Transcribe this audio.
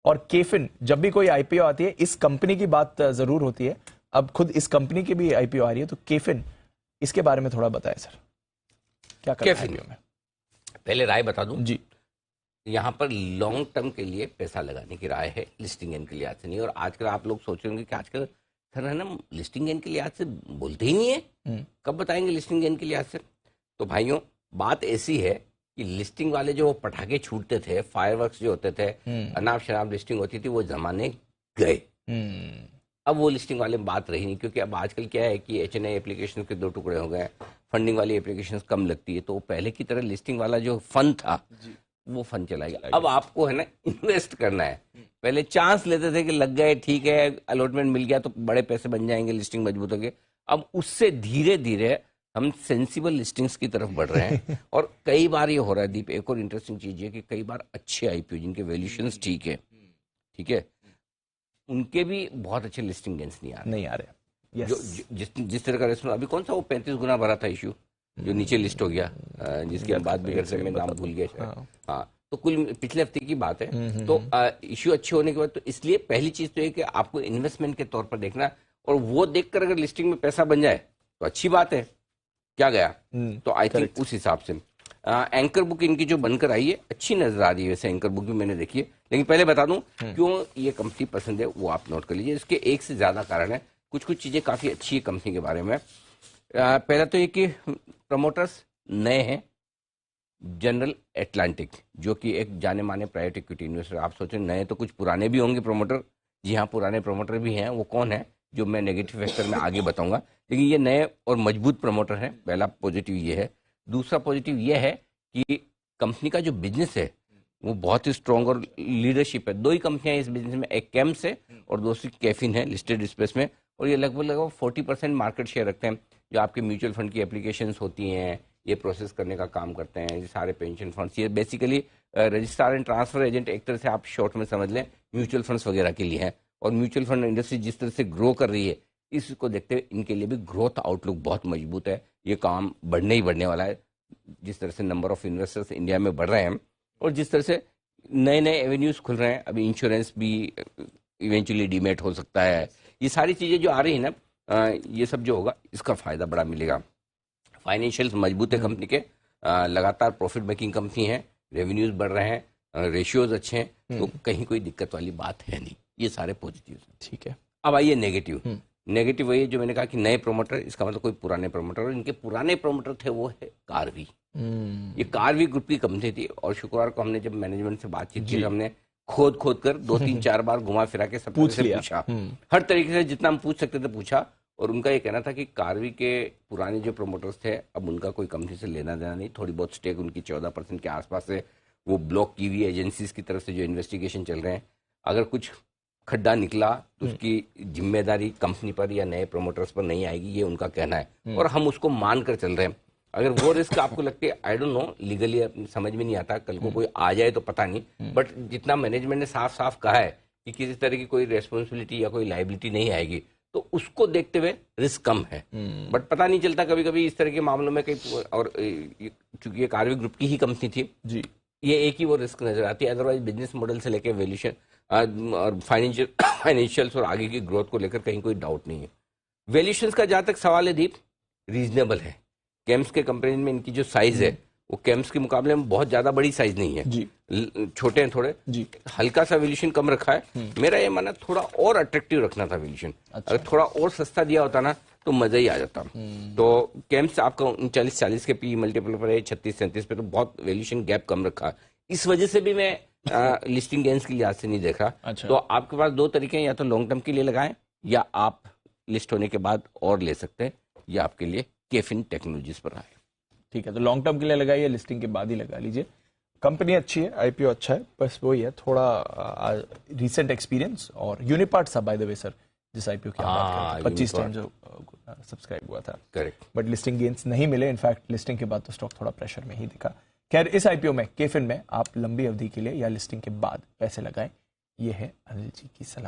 और केफिन, जब भी कोई आईपीओ आती है, इस कंपनी की बात जरूर होती है, अब खुद इस कंपनी की भी आईपीओ आ रही है, तो केफिन, इसके बारे में थोड़ा बताएं सर, क्या करना है आईपीओ में? पहले राय बता दूं जी। यहाँ पर लॉन्ग टर्म के लिए पैसा लगाने की राय है, लिस्टिंग गेन के लिहाज से नहीं। और आजकल आप लोग सोच रहे होंगे कि आजकल सर है ना, लिस्टिंग गेन के लिहाज से बोलते ही नहीं है, कब बताएंगे लिस्टिंग गेन के लिहाज से? तो भाइयों, बात ऐसी है कि लिस्टिंग वाले जो पटाखे छूटते थे, फायरवर्क्स जो होते थे, अनाप शनाप लिस्टिंग होती थी, वो जमाने गए। अब वो लिस्टिंग वाले बात रही नहीं, क्योंकि अब आजकल क्या है कि HNI एप्लीकेशन के 2 टुकड़े हो गए, फंडिंग वाली एप्लीकेशन कम लगती है, तो पहले की तरह लिस्टिंग वाला जो फन था वो फन चला गया। अब आपको है ना इन्वेस्ट करना है। पहले चांस लेते थे कि लग गए, ठीक है, अलॉटमेंट मिल गया तो बड़े पैसे बन जाएंगे, लिस्टिंग मजबूत हो गई। अब उससे धीरे धीरे हम सेंसिबल लिस्टिंग्स की तरफ बढ़ रहे हैं। और कई बार ये हो रहा है दीप, एक और इंटरेस्टिंग चीज है कि कई बार अच्छे आईपीओ जिनके वैल्यूएशंस ठीक है, उनके भी बहुत अच्छे लिस्टिंग गेन्स नहीं आ रहे। yes. जो जिस तरह का रेस्टोरेंट, अभी कौन सा वो 35 गुना भरा था इशू जो नीचे लिस्ट हो गया, जिसकी हम बात भी कर सकते, मैं नाम भूल गया। हाँ, तो कुल पिछले हफ्ते की बात है। तो इश्यू अच्छे होने के बाद, तो इसलिए पहली चीज तो ये कि आपको इन्वेस्टमेंट के तौर पर देखना, और वो देखकर अगर लिस्टिंग में पैसा बन जाए तो अच्छी बात है, क्या गया। तो आई थिंक उस हिसाब से एंकर बुक इनकी जो बनकर आई है अच्छी नजर आ रही है। वैसे एंकर बुक भी मैंने देखी है, लेकिन पहले बता दूं क्यों ये कंपनी पसंद है, वो आप नोट कर लीजिए। इसके एक से ज्यादा कारण है, कुछ चीजें काफी अच्छी है कंपनी के बारे में। पहला तो ये कि प्रमोटर्स नए हैं, जनरल एटलांटिक, जो कि एक जाने माने प्राइवेट इक्विटी इन्वेस्टर। आप सोचें नए तो कुछ पुराने भी होंगे प्रमोटर, जी हाँ, पुराने प्रमोटर भी हैं। वो कौन है, जो मैं नेगेटिव फैक्टर में आगे बताऊंगा, लेकिन ये नए और मजबूत प्रमोटर हैं। पहला पॉजिटिव ये है। दूसरा पॉजिटिव ये है कि कंपनी का जो बिजनेस है वो बहुत ही स्ट्रॉन्ग और लीडरशिप है। 2 ही कंपनियां इस बिजनेस में, एक कैम्स है और दूसरी कैफिन है, लिस्टेड स्पेस में, और ये लगभग 40% मार्केट शेयर रखते हैं। जो आपके म्यूचुअल फंड की एप्लीकेशंस होती हैं, ये प्रोसेस करने का काम करते हैं, ये सारे पेंशन फंड्स, ये basically registrar and transfer agent, एक तरह से आप शॉर्ट में समझ लें म्यूचुअल फंड्स वगैरह के लिए हैं। और म्यूचुअल फंड इंडस्ट्री जिस तरह से ग्रो कर रही है, इसको देखते हुए इनके लिए भी ग्रोथ आउटलुक बहुत मजबूत है। ये काम बढ़ने ही बढ़ने वाला है, जिस तरह से नंबर ऑफ इन्वेस्टर्स इंडिया में बढ़ रहे हैं और जिस तरह से नए नए एवेन्यूज खुल रहे हैं। अभी इंश्योरेंस भी इवेंचुअली डीमेट हो सकता है। ये सारी चीज़ें जो आ रही है ना, ये सब जो होगा इसका फायदा बड़ा मिलेगा। फाइनेंशियल मजबूत है कंपनी के, लगातार प्रॉफिट मेकिंग कंपनी है, रेवेन्यूज बढ़ रहे हैं, रेशियोज अच्छे हैं, तो कहीं कोई दिक्कत वाली बात है नहीं। ये सारे पॉजिटिव। ठीक है, अब आइए नेगेटिव। नेगेटिव वही जो मैंने कहा कि नए प्रोमोटर, इसका मतलब कोई पुराने प्रोमोटर, और इनके पुराने प्रोमोटर थे वो है कार्वी। ये कार्वी ग्रुप की कंपनी थी, और शुक्रवार को हमने जब मैनेजमेंट से बातचीत की, हमने खोद कर 2-3-4 बार घुमा फिरा के सब से पूछा, हर तरीके से जितना हम पूछ सकते थे पूछा। और उनका ये कहना था कि कार्वी के पुराने जो प्रोमोटर्स थे, अब उनका कोई कंपनी से लेना देना नहीं। थोड़ी बहुत स्टेक उनकी 14% के आसपास से वो ब्लॉक की हुई एजेंसीज की तरफ से जो इन्वेस्टिगेशन चल रहे हैं, अगर कुछ खड्डा निकला तो उसकी जिम्मेदारी कंपनी पर या नए प्रोमोटर्स पर नहीं आएगी, ये उनका कहना है, और हम उसको मान कर चल रहे हैं। अगर वो रिस्क आपको लगती है, आई डोंट नो, लीगली समझ में नहीं आता, कल को कोई आ जाए तो पता नहीं, बट जितना मैनेजमेंट ने साफ साफ कहा है कि किसी तरह की कोई रेस्पॉन्सिबिलिटी या कोई लाइबिलिटी नहीं आएगी, तो उसको देखते हुए रिस्क कम है। बट पता नहीं चलता, कभी कभी इस तरह के मामलों में कई, और चूंकि ये कार्वी ग्रुप की ही कंपनी थी जी, ये एक ही वो रिस्क नजर आती है। अदरवाइज बिजनेस मॉडल से लेकर वैल्यूएशन और फाइनेंशियल्स और आगे की ग्रोथ को लेकर कहीं कोई डाउट नहीं है। वैल्यूएशंस का जहां तक सवाल है दीप, रीजनेबल है। केम्स के कंपेरिजन में इनकी जो साइज है वो केम्स के मुकाबले में बहुत ज्यादा बड़ी साइज नहीं है जी, छोटे हैं थोड़े जी, हल्का सा वैल्यूएशन कम रखा है। मेरा ये मानना थोड़ा और अट्रैक्टिव रखना था वैल्यूएशन। अच्छा। अगर थोड़ा और सस्ता दिया होता ना तो मजा ही आ जाता। तो केम्स आपका 39-40 के पी मल्टीपल पर है, 36-37 पे, तो बहुत वैल्यूएशन गैप कम रखा। इस वजह से भी मैं लिस्टिंग गेन्स की लिहाज से नहीं देख रहा। अच्छा। तो आपके पास 2 तरीके हैं, या तो लॉन्ग टर्म के लिए लगाएं, या आप लिस्ट होने के बाद और ले सकते हैं, या आपके लिए केफिन टेक्नोलॉजीज पर आए। ठीक है, तो लॉन्ग टर्म के लिए लगाइए, लिस्टिंग के बाद ही लगा लीजिए। कंपनी अच्छी है, आईपीओ अच्छा है, बस वही है थोड़ा रीसेंट एक्सपीरियंस। और यूनिपार्ट था बाय द वे सर, जिस आईपीओ की बात करते हैं, 25 टाइम जो सब्सक्राइब हुआ था, करेक्ट, बट लिस्टिंग गेन्स नहीं मिले। इनफैक्ट लिस्टिंग के बाद तो स्टॉक थोड़ा प्रेशर में ही दिखा। खैर, इस आईपीओ में, केफिन में, आप लंबी अवधि के लिए या लिस्टिंग के बाद पैसे लगाएं, ये है अनिल जी की सलाह।